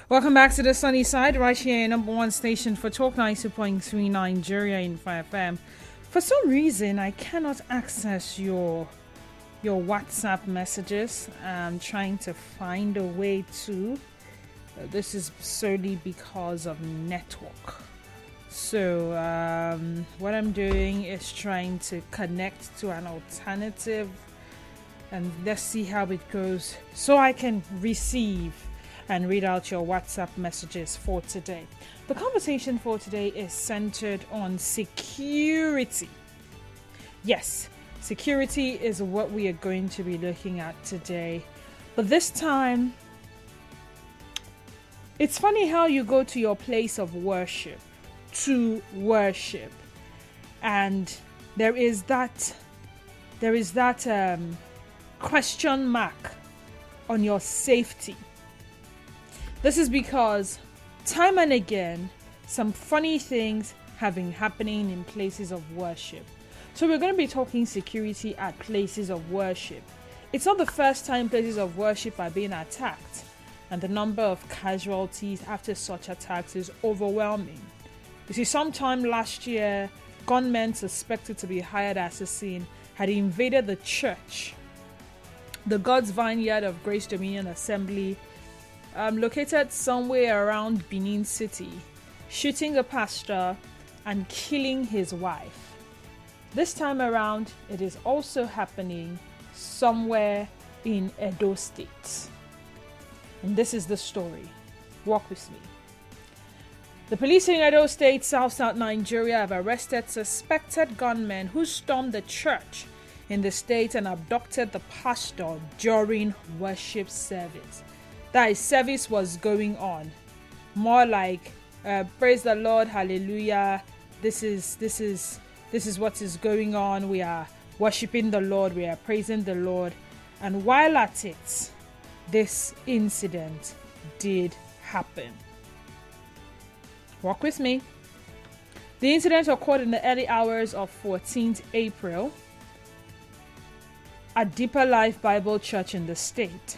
Welcome back to the sunny side, right here, number one station for Talk 92.3 Nigeria in 5FM. For some reason, I cannot access your WhatsApp messages. I'm trying to find a way to. This is solely because of network. So what I'm doing is trying to connect to an alternative, and let's see how it goes, so I can receive and read out your WhatsApp messages for today. The conversation for today is centered on security. Yes, security is what we are going to be looking at today. But this time, it's funny how you go to your place of worship to worship, and there is that question mark on your safety. This is because time and again, some funny things have been happening in places of worship. So we're going to be talking security at places of worship. It's not the first time places of worship are being attacked, and the number of casualties after such attacks is overwhelming. You see, sometime last year, gunmen suspected to be hired assassins had invaded the church, the God's Vineyard of Grace Dominion Assembly, located somewhere around Benin City, shooting a pastor and killing his wife. This time around, it is also happening somewhere in Edo State. And this is the story. Walk with me. The police in Edo State, South Nigeria, have arrested suspected gunmen who stormed the church in the state and abducted the pastor during worship service. That is, service was going on. More like, praise the Lord, hallelujah. This is what is going on. We are worshiping the Lord. We are praising the Lord. And while at it, this incident did happen. Walk with me. The incident occurred in the early hours of 14th April at Deeper Life Bible Church in the state.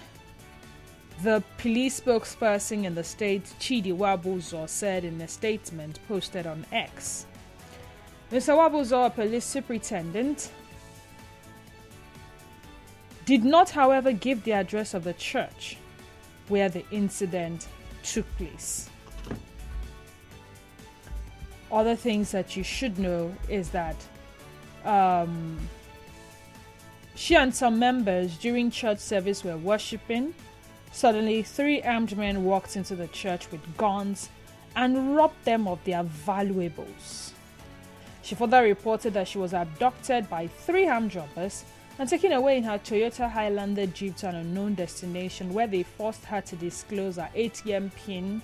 The police spokesperson in the state, Chidi Wabuzo, said in a statement posted on X. Mr. Wabuzo, a police superintendent, did not, however, give the address of the church where the incident took place. Other things that you should know is that she and some members during church service were worshiping. Suddenly, 3 armed men walked into the church with guns and robbed them of their valuables. She further reported that she was abducted by 3 armed robbers and taken away in her Toyota Highlander Jeep to an unknown destination, where they forced her to disclose her ATM PIN,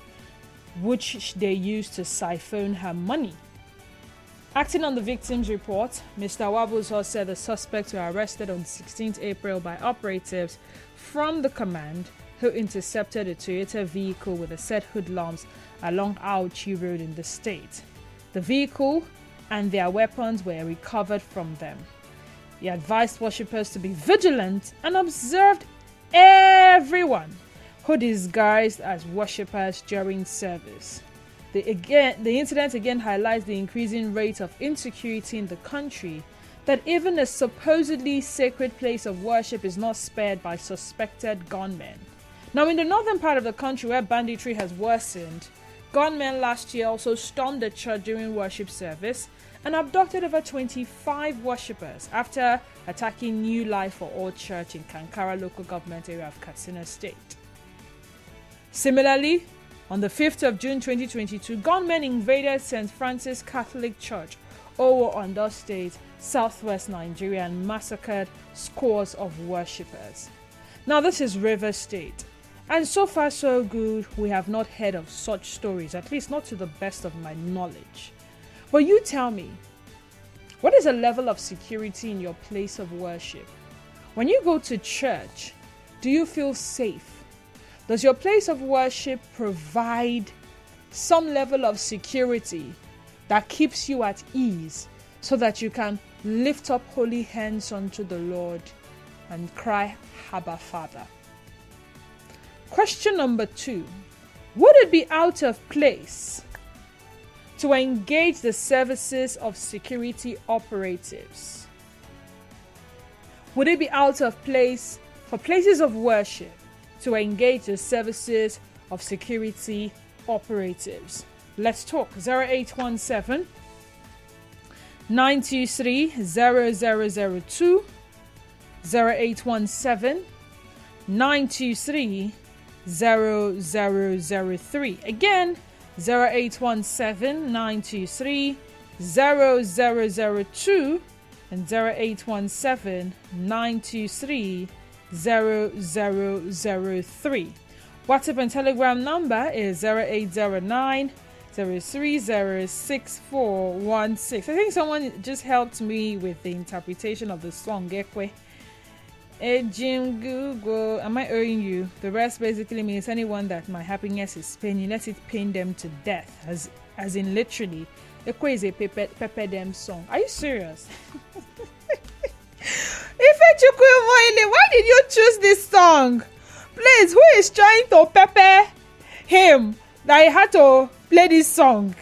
which they used to siphon her money. Acting on the victim's report, Mr. Wabuzo said the suspects were arrested on 16th April by operatives from the command, who intercepted a Toyota vehicle with a set hoodlums along Auchi Road in the state. The vehicle and their weapons were recovered from them. He advised worshippers to be vigilant and observed everyone who disguised as worshippers during service. The incident again highlights the increasing rate of insecurity in the country, that even a supposedly sacred place of worship is not spared by suspected gunmen. Now, in the northern part of the country where banditry has worsened, gunmen last year also stormed the church during worship service and abducted over 25 worshippers after attacking New Life for All Church in Kankara local government area of Katsina State. Similarly, on the 5th of June 2022, gunmen invaded St. Francis Catholic Church, Owo, Ondo State, southwest Nigeria, and massacred scores of worshippers. Now, this is Rivers State. And so far, so good, we have not heard of such stories, at least not to the best of my knowledge. But you tell me, what is the level of security in your place of worship? When you go to church, do you feel safe? Does your place of worship provide some level of security that keeps you at ease so that you can lift up holy hands unto the Lord and cry, Abba, Father? Question number 2. Would it be out of place to engage the services of security operatives? Would it be out of place for places of worship to engage the services of security operatives? Let's talk. 0817 923 0002, 0817 923 0003. Again, 0817 923 0002 and 0817 923 0003. WhatsApp and Telegram number is 0809 0306416. I think someone just helped me with the interpretation of the song Gekwe. Jim Google, am I owing you? The rest basically means anyone that my happiness is paining, let it pain them to death. As in literally, Ekwe is a pepper them song. Are you serious? Why did you choose this song? Please, who is trying to pepper him that I had to play this song?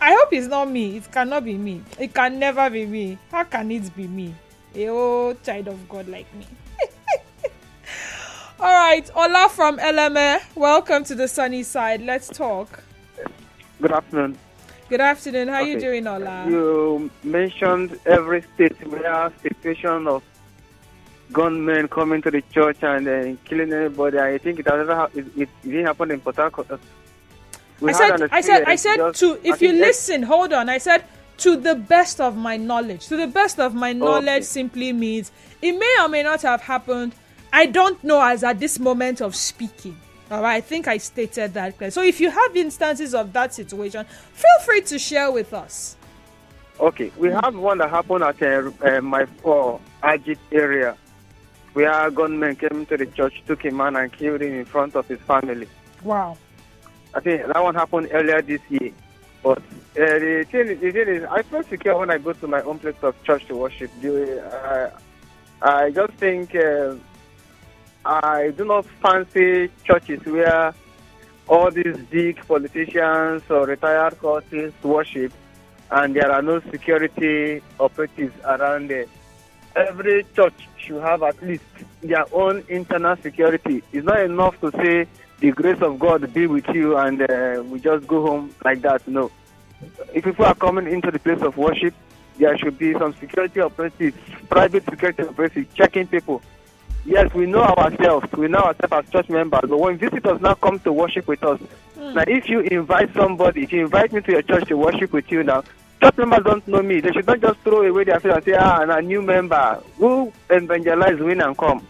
I hope it's not me. It cannot be me. It can never be me. How can it be me? A old child of God like me. All right, Ola from LMA. Welcome to the sunny side. Let's talk. Good afternoon. Good afternoon. How are you doing, Ola? You mentioned every state where situation of gunmen coming to the church and killing anybody. I think it didn't happen in Port Harcourt. I said to, if you listen, hold on. I said to the best of my knowledge. To the best of my knowledge simply means it may or may not have happened. I don't know as at this moment of speaking. All right, I think I stated that clearly. So if you have instances of that situation, feel free to share with us. Okay, we have one that happened at my Ajit area, where gunmen came to the church, took a man and killed him in front of his family. Wow. I think that one happened earlier this year. But the thing is, I feel secure when I go to my own place of church to worship. I just think I do not fancy churches where all these big politicians or retired courses worship and there are no security operatives around there. Every church should have at least their own internal security. It's not enough to say the grace of God be with you and we just go home like that. No. If people are coming into the place of worship, there should be some security operatives, private security operatives, checking people. Yes, we know ourselves as church members, but when visitors now come to worship with us, now if you invite somebody, if you invite me to your church to worship with you now, church members don't know me. They should not just throw away their face and say, I'm a new member. Who evangelize, win and come.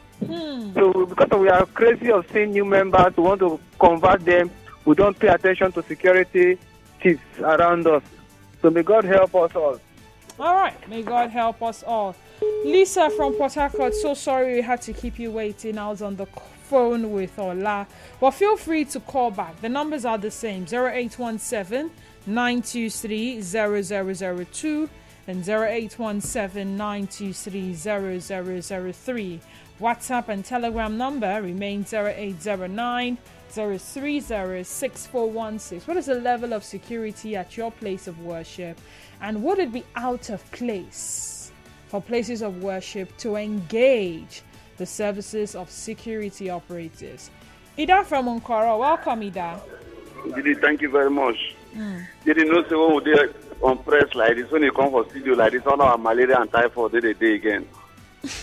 So because we are crazy of seeing new members, we want to convert them, we don't pay attention to security thieves around us. So may God help us all. All right, may God help us all. Lisa from Port Harcourt, so sorry we had to keep you waiting. I was on the phone with Ola. Well, feel free to call back. The numbers are the same, 0817 923 0002 and 0817 923 0003. WhatsApp and Telegram number remains 0809 030 6416. What is the level of security at your place of worship? And would it be out of place for places of worship to engage the services of security operatives? Ida from Unkoro, welcome Ida. Didi, thank you very much. Didi, no say when we dey on press like this, when you come for studio like this, all our malaria and typhoid dey dey again.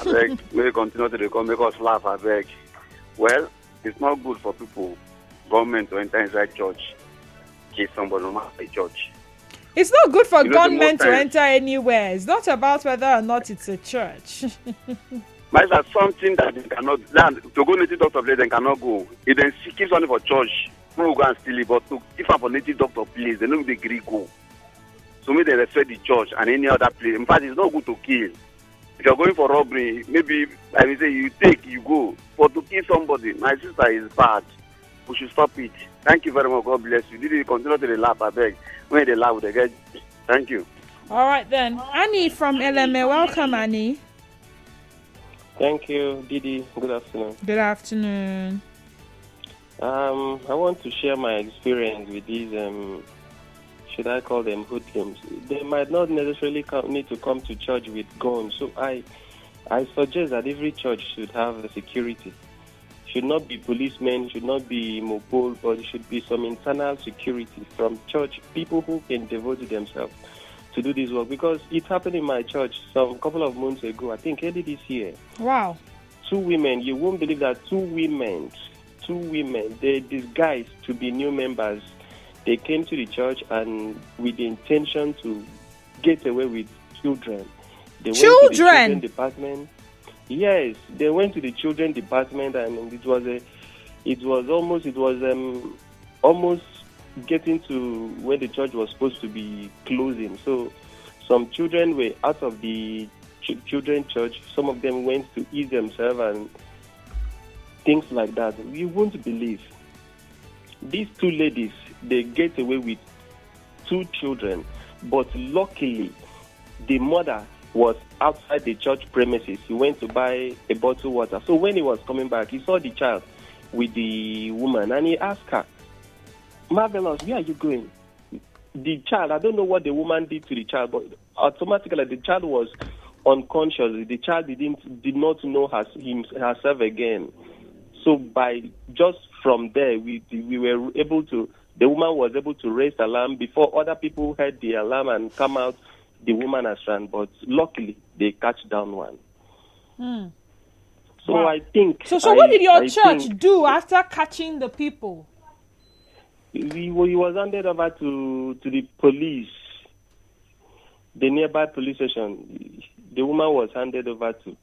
I beg, we continue to come make us laugh, I beg. Well, it's not good for people, government to enter inside church, kill somebody no matter the church. It's not good for gunmen to enter anywhere. It's not about whether or not it's a church. But that's something that they cannot, to go native doctor place, they cannot go. If they keep something for church, we will go and steal it. But to keep up for native doctor place, they don't agree go. So maybe they respect the church and any other place. In fact, it's not good to kill. If you're going for robbery, maybe I will say you take, you go. But to kill somebody, my sister, is bad. We should stop it. Thank you very much. God bless you. Did you continue to laugh? I beg. When they laugh, they get. Thank you. All right then, Annie from LMA. Welcome, Annie. Thank you, Didi. Good afternoon. Good afternoon. I want to share my experience with these, should I call them hoodlums? They might not necessarily need to come to church with guns. So I suggest that every church should have a security. Should not be policemen, should not be mobile, but it should be some internal security from church, people who can devote themselves to do this work. Because it happened in my church some couple of months ago, I think early this year. Wow. 2 women, you won't believe that 2 women, they disguised to be new members. They came to the church and with the intention to get away with children. They went to the children department. Yes, they went to the children department, and it was almost getting to where the church was supposed to be closing. So some children were out of the children church. Some of them went to eat themselves and things like that. You won't believe. These 2 ladies, they get away with 2 children, but luckily the mother was outside the church premises. He went to buy a bottle of water. So when he was coming back, he saw the child with the woman, and he asked her, "Marvelous, where are you going?" The child, I don't know what the woman did to the child, but automatically the child was unconscious. The child did not know herself again. So just from there, we were able to. The woman was able to raise the alarm before other people heard the alarm and come out. The woman has run, but luckily they catch down one. So wow. I think. So what did your church do after catching the people? He was handed over to the police, the nearby police station. The woman was handed over to.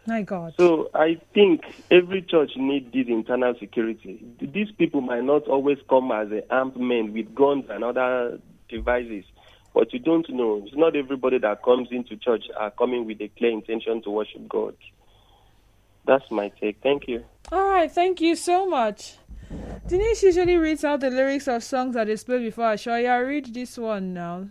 My God. So I think every church needs this internal security. These people might not always come as armed men with guns and other devices, but you don't know. It's not everybody that comes into church are coming with a clear intention to worship God. That's my take. Thank you. All right, thank you so much. Denise usually reads out the lyrics of songs that is played before I show you. I read this one now.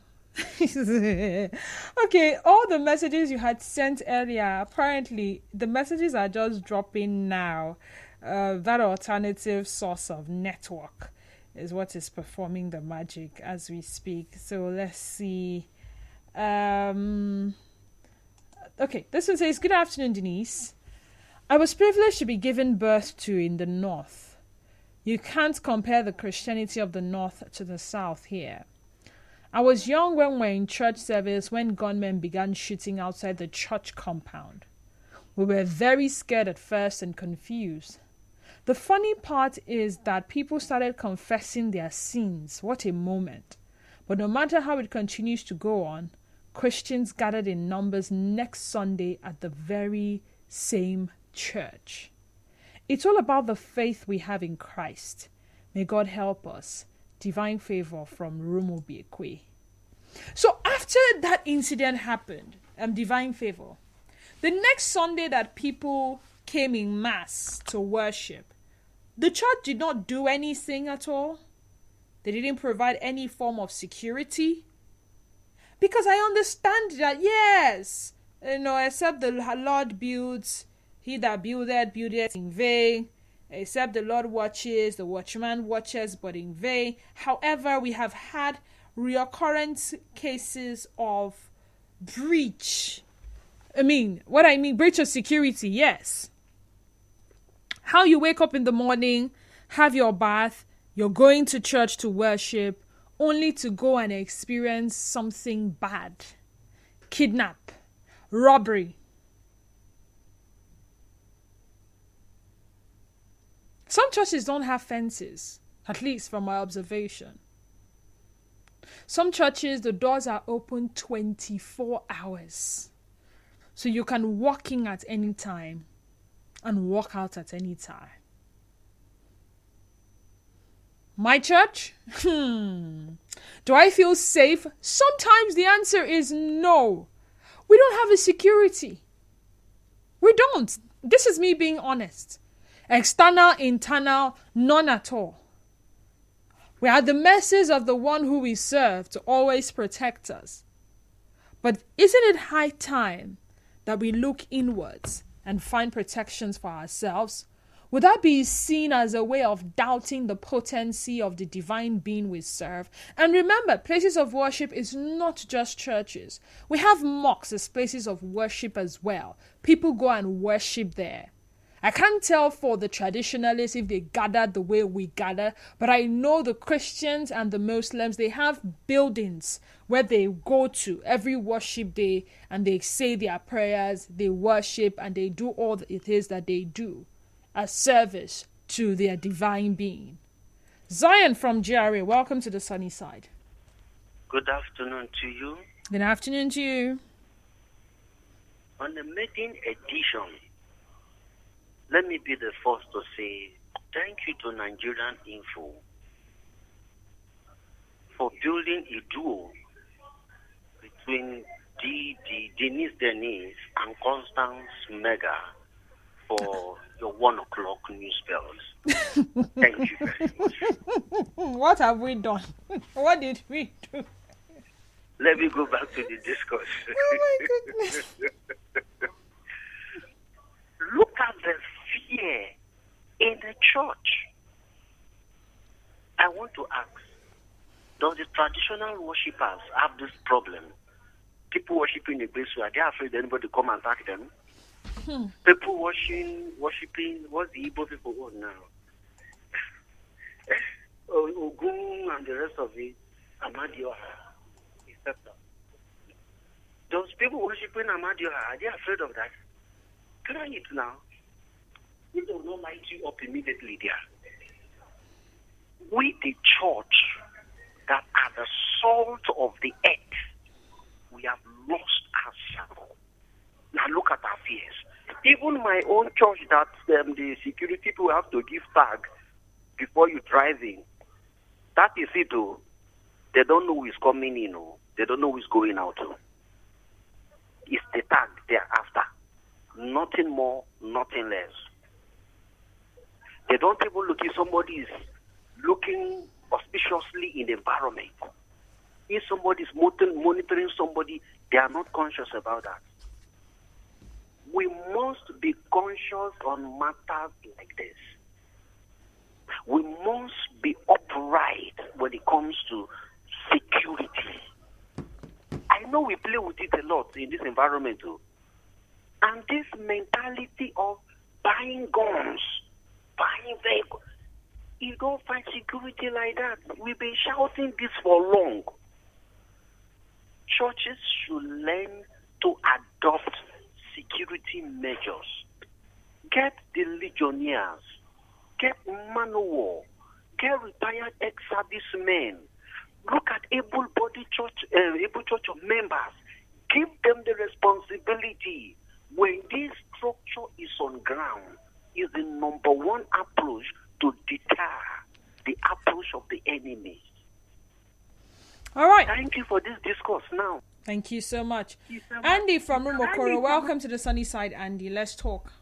Okay, all the messages you had sent earlier, apparently the messages are just dropping now. That alternative source of network is what is performing the magic as we speak. So let's see. Okay, this one says, "Good afternoon, Denise. I was privileged to be given birth to in the North. You can't compare the Christianity of the North to the South here. I was young when we were in church service when gunmen began shooting outside the church compound. We were very scared at first and confused. The funny part is that people started confessing their sins. What a moment. But no matter how it continues to go on, Christians gathered in numbers next Sunday at the very same church. It's all about the faith we have in Christ. May God help us. Divine favor from Rumobiekwe." So after that incident happened, divine favor, the next Sunday that people came in mass to worship, the church did not do anything at all. They didn't provide any form of security. Because I understand that, yes, except the Lord builds, he that buildeth in vain. Except the Lord watches, the watchman watches, but in vain. However, we have had recurrent cases of breach. Breach of security, yes. How you wake up in the morning, have your bath, you're going to church to worship, only to go and experience something bad. Kidnap, robbery. Some churches don't have fences, at least from my observation. Some churches, the doors are open 24 hours. So you can walk in at any time and walk out at any time. My church? Do I feel safe? Sometimes the answer is no. We don't have a security. We don't. This is me being honest. External, internal, none at all. We are the mercies of the one who we serve to always protect us. But isn't it high time that we look inwards and find protections for ourselves Would that be seen as a way of doubting the potency of the divine being we serve? And remember, places of worship is not just churches. We have mosques as places of worship as well. People go and worship there. I can't tell for the traditionalists if they gather the way we gather, but I know the Christians and the Muslims, they have buildings where they go to every worship day and they say their prayers, they worship, and they do all it is that they do as service to their divine being. Zion from GRA, welcome to the sunny side. Good afternoon to you. Good afternoon to you. On the maiden edition, let me be the first to say thank you to Nigerian Info for building a duo between Denise and Constance Mega for your 1 o'clock news bells. Thank you very much. What have we done? What did we do? Let me go back to the discourse. Oh my goodness. Look at the fear in the church. I want to ask, does the traditional worshippers have this problem? People worshiping the base, are they afraid anybody come and attack them? People worshiping, what's the Igbo people want now? Ogun and the rest of it, Amadioha, etc. Those people worshiping Amadioha, are they afraid of that? Try it now. It will not light you up immediately there. We, the church, that are the salt of the earth, we have lost ourselves. Now look at our fears. Even my own church, that the security people have to give tag before you drive in. That is it, though. They don't know who is coming in, oh. They don't know who is going out. Oh. It's the tag thereafter. Nothing more, nothing less. They don't even look if somebody is looking auspiciously in the environment. If somebody is monitoring somebody, they are not conscious about that. We must be conscious on matters like this. We must be upright when it comes to security. I know we play with it a lot in this environment too. And this mentality of buying guns, buying vehicles, you don't find security like that. We've been shouting this for long. Churches should learn to adopt security measures. Get the legionnaires, get man of war, get retired ex-servicemen. Look at able-bodied church members. Give them the responsibility. When this structure is on ground, is the number one approach to deter the approach of the enemy. All right. Thank you for this discourse now. Thank you so much. Andy from Rumokoro, welcome to the sunny side, Andy. Let's talk.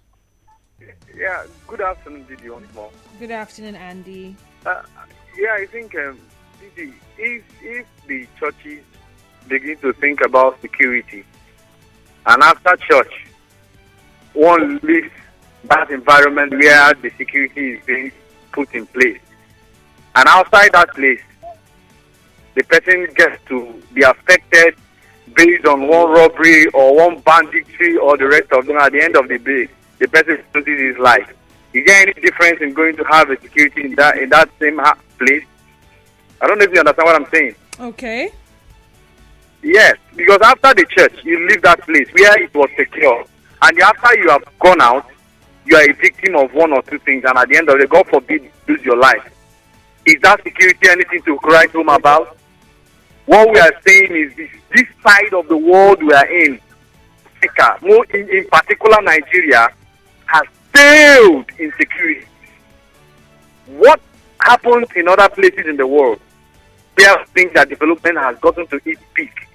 Yeah, good afternoon, Didi, once more. Good afternoon, Andy. Yeah, I think, Didi, if the churches begin to think about security, and after church, one leaves that environment where the security is being put in place, and outside that place, the person gets to be affected based on one robbery or one banditry or the rest of them. At the end of the day, the person loses his life. Is there any difference in going to have a security in that same place? I don't know if you understand what I'm saying. Okay. Yes, because after the church, you leave that place where it was secure, and after you have gone out, you are a victim of one or two things, and at the end of the day, God forbid, you lose your life. Is that security anything to write home about? What we are saying is this side of the world we are in, Africa, more in particular Nigeria, has failed in security. What happens in other places in the world where things that development has gotten to its peak?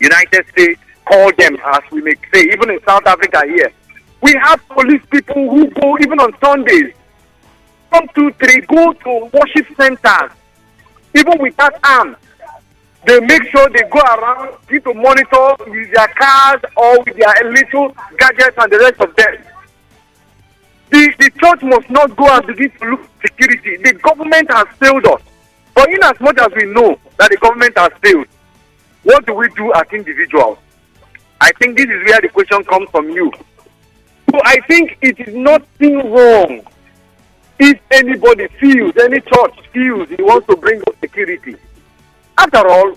United States, call them as we may say, even in South Africa here, we have police people who go even on Sundays, 1, 2, 3, go to worship centers, even without arms. They make sure they go around to monitor with their cars or with their little gadgets and the rest of them. The church must not go and begin to look for security. The government has failed us. But in as much as we know that the government has failed, what do we do as individuals? I think this is where the question comes from you. So I think it is nothing wrong if anybody feels, any church feels he wants to bring up security. After all,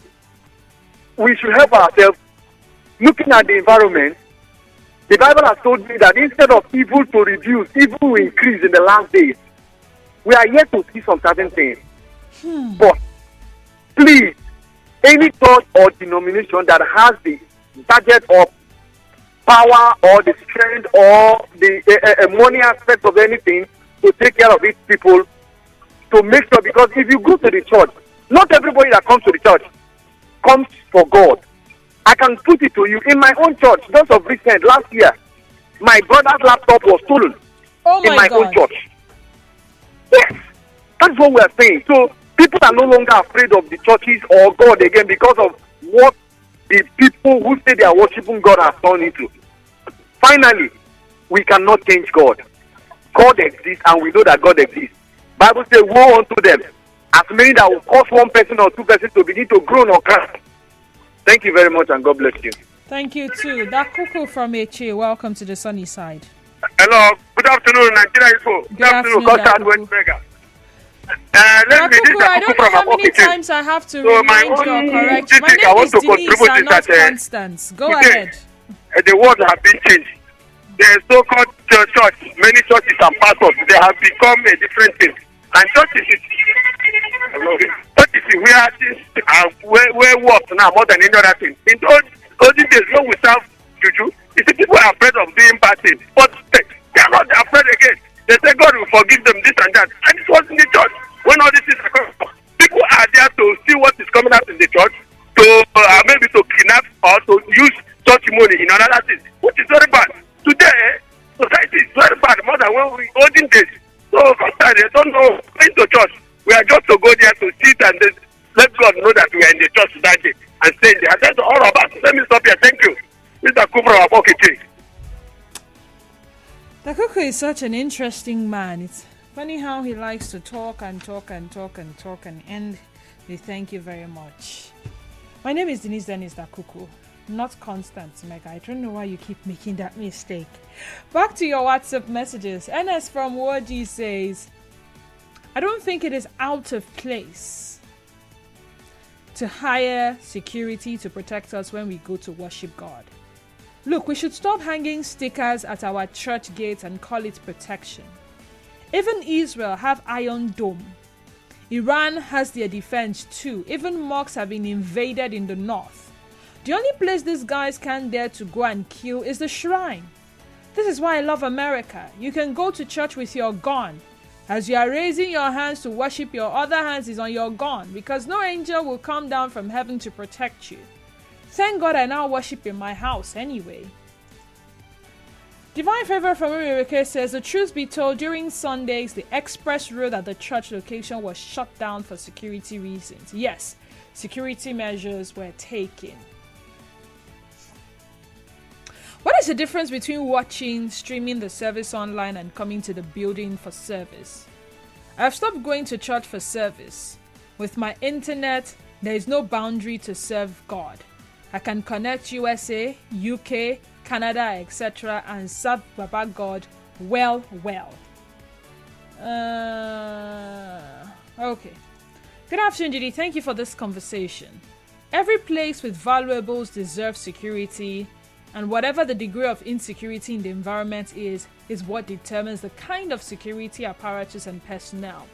we should help ourselves. Looking at the environment, the Bible has told me that instead of evil to reduce, evil will increase in the last days. We are yet to see some certain things. But please, any church or denomination that has the budget of power or the strength or the money aspect of anything to take care of its people, to make sure, because if you go to the church, not everybody that comes to the church comes for God. I can put it to you, in my own church, just of recent, last year, my brother's laptop was stolen in my own church. Yes, that's what we are saying. So people are no longer afraid of the churches or God again because of what the people who say they are worshiping God have turned into. Finally, we cannot change God. God exists and we know that God exists. Bible says, woe unto them, as many that will cause one person or two persons to begin to groan or cry. Thank you very much and God bless you. Thank you too. Dakuku from Eche, welcome to the sunny side. Hello, good afternoon, Nigeria Info. Good afternoon, Dakuku. I don't know how many times I have to remind you or correct you. My name is Denise and not Constance. Go ahead. The world has been changed. The so-called church, many churches and pastors, they have become a different thing. And churches is where things are where work now more than any other thing. In those olden days when we serve juju, you see people are afraid of doing bad things. But they are not afraid again. They say God will forgive them this and that. And it was in the church when all these things are coming. People are there to see what is coming out in the church, to maybe to kidnap or to use church money in another things, which is very bad. Today, society is very bad, more than when we olden days. So sometimes they don't know going to church. We are just to go there to sit and then let God know that we are in the church that day and stay there. And that's all of us. Let me stop here. Thank you. Mr. Kubra Abokiti. Dakuku is such an interesting man. It's funny how he likes to talk and we thank you very much. My name is Denise Dakuku, not Constance Mega. I don't know why you keep making that mistake. Back to your WhatsApp messages. NS from Woji says, I don't think it is out of place to hire security to protect us when we go to worship God. Look, we should stop hanging stickers at our church gates and call it protection. Even Israel have Iron Dome. Iran has their defense too. Even mosques have been invaded in the north. The only place these guys can't dare to go and kill is the shrine. This is why I love America. You can go to church with your gun. As you are raising your hands to worship, your other hands is on your gun, because no angel will come down from heaven to protect you. Thank God I now worship in my house anyway. Divine Favor from Uririke says, the truth be told, during Sundays, the express road at the church location was shut down for security reasons. Yes, security measures were taken. What is the difference between streaming the service online and coming to the building for service? I've stopped going to church for service. With my internet, there is no boundary to serve God. I can connect USA, UK, Canada, etc. and serve Baba God well. Okay. Good afternoon, Judy. Thank you for this conversation. Every place with valuables deserves security, and whatever the degree of insecurity in the environment is what determines the kind of security apparatus and personnel.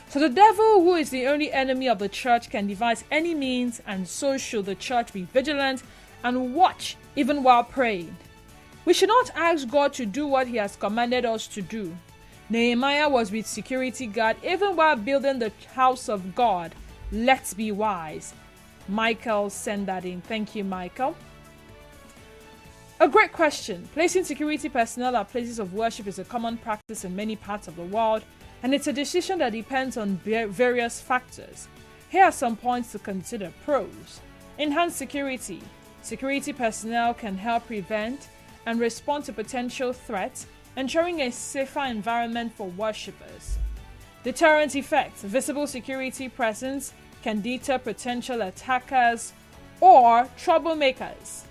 So the devil, who is the only enemy of the church, can devise any means, and so should the church be vigilant and watch even while praying. We should not ask God to do what he has commanded us to do. Nehemiah was with security guard even while building the house of God. Let's be wise. Michael sent that in. Thank you, Michael. A great question. Placing security personnel at places of worship is a common practice in many parts of the world, and it's a decision that depends on various factors. Here are some points to consider. Pros. Enhanced security. Security personnel can help prevent and respond to potential threats ensuring a safer environment for worshippers. Deterrent effects. Visible security presence can deter potential attackers or troublemakers.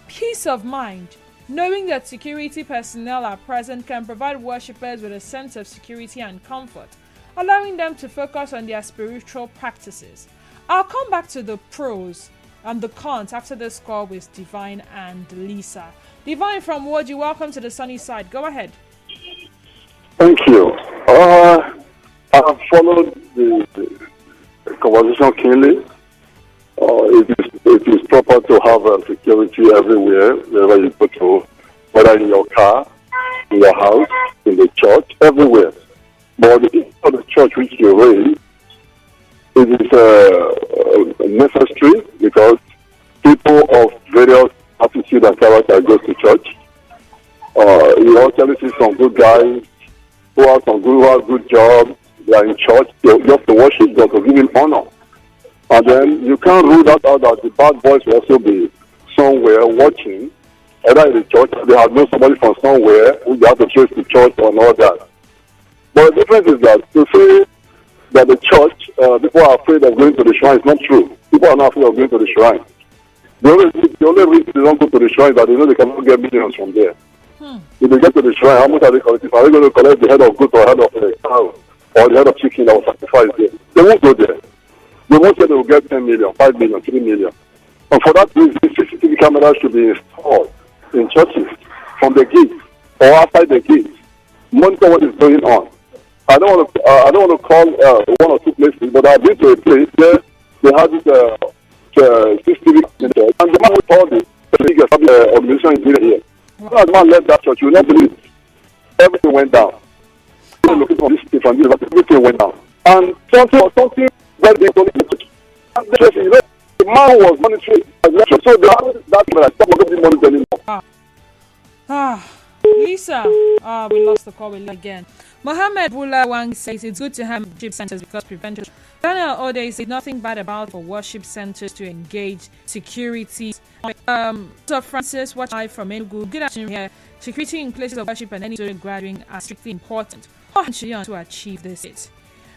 Peace of mind. Knowing that security personnel are present can provide worshippers with a sense of security and comfort, allowing them to focus on their spiritual practices. I'll come back to the pros and the cons after this call with Divine and Lisa. Divine from Woji, welcome to the sunny side. Go ahead. Thank you. I have followed the conversation keenly. It is proper to have security everywhere, wherever you go to, whether in your car, in your house, in the church, everywhere. But the issue of the church which you raised, it is necessary because people of various attitude and character go to church. You actually see some good guys who have good jobs. They are in church. They just to worship God, to give Him honor. And then you can't rule that out that the bad boys will also be somewhere watching, either in the church, they have known somebody from somewhere who they have to trace to church and all that. But the difference is that to say that the church, people are afraid of going to the shrine is not true. People are not afraid of going to the shrine. The only reason they don't go to the shrine is that they know they cannot get millions from there. If they get to the shrine, how much are they collecting? Are they going to collect the head of goat or head of cow or the head of chicken that was sacrificed there? They won't go there. They won't say they will get 10 million, 5 million, 3 million. And for that reason, CCTV cameras should be installed in churches from the gate or outside the gate. Monitor what is going on. I don't want to call one or two places, but I've been to a place where they had this CCTV camera, and the man who called it, the biggest organization in here. When the man left that church, you will not believe it. Everything went down. Everything went down. And something well being done in the church. The man was monitoring so that camera stopped monitoring anymore. Lisa, we lost the call again. Mohammed Bula Wang says it's good to have worship centers because prevention. Daniel Ode said nothing bad about for worship centers to engage security. So Francis, watch live from Enugu. Good afternoon here. Security in places of worship and any sort of gathering are strictly important. How should you to achieve this?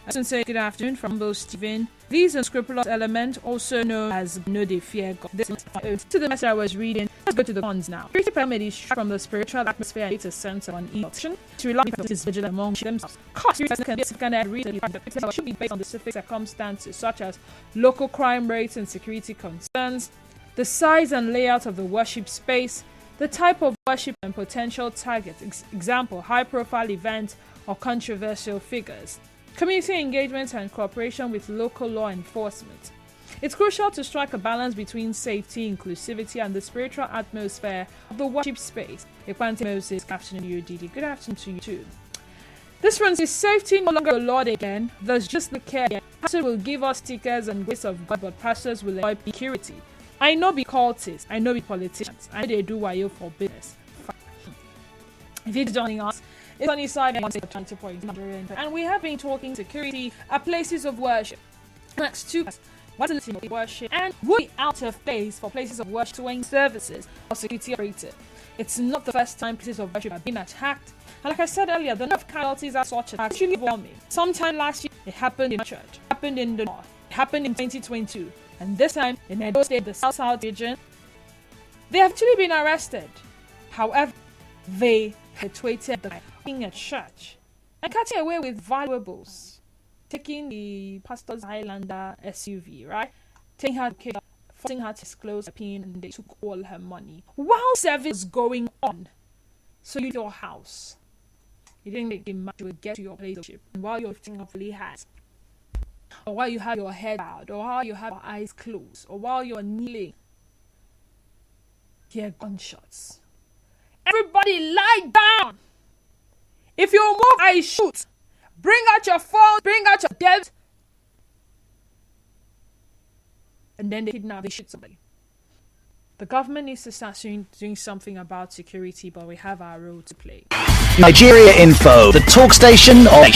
I say good afternoon from Bo Stephen. These unscrupulous elements, also known as no they fear God. This is to the message I was reading. Let's go to the cons now. Security permit is from the spiritual atmosphere and it's a sense of unease. To rely on this vigilance among themselves. Cost can be a secondary reason but should be based on the specific circumstances such as local crime rates and security concerns, the size and layout of the worship space, the type of worship and potential targets, example, high-profile events or controversial figures. Community engagement and cooperation with local law enforcement. It's crucial to strike a balance between safety, inclusivity, and the spiritual atmosphere of the worship space. Ekpante Moses, good afternoon, UDD. Good afternoon to you too. This one is safety no longer the Lord again. There's just the care. Pastors will give us stickers and grace of God, but pastors will enjoy security. I know be cultists, I know be politicians, I know they do wayo for business. If you're joining us, it's on your side and we have been talking security at places of worship. Next two, what's the of worship and would be out of place for places of worship when services or security operated. It's not the first time places of worship have been attacked. And like I said earlier, the number of casualties are such attacks usually overwhelming. Sometime last year, it happened in the church, it happened in the north, it happened in 2022, and this time in Edo State, the South region, they have actually been arrested. However, they perpetuated the in a church and cutting away with valuables, taking the pastor's Highlander SUV, right? Taking her to forcing her to disclose her PIN, and they took all her money while service was going on. So you your house, you didn't make much to get to your place of worship, and while you're lifting up really high, or while you have your head bowed, or while you have your eyes closed, or while you're kneeling, hear gunshots. Everybody lie down. If you move, I shoot. Bring out your phone, bring out your debt. And then they kidnap, they shoot somebody. The government needs to start doing something about security, but we have our role to play. Nigeria Info, the talk station of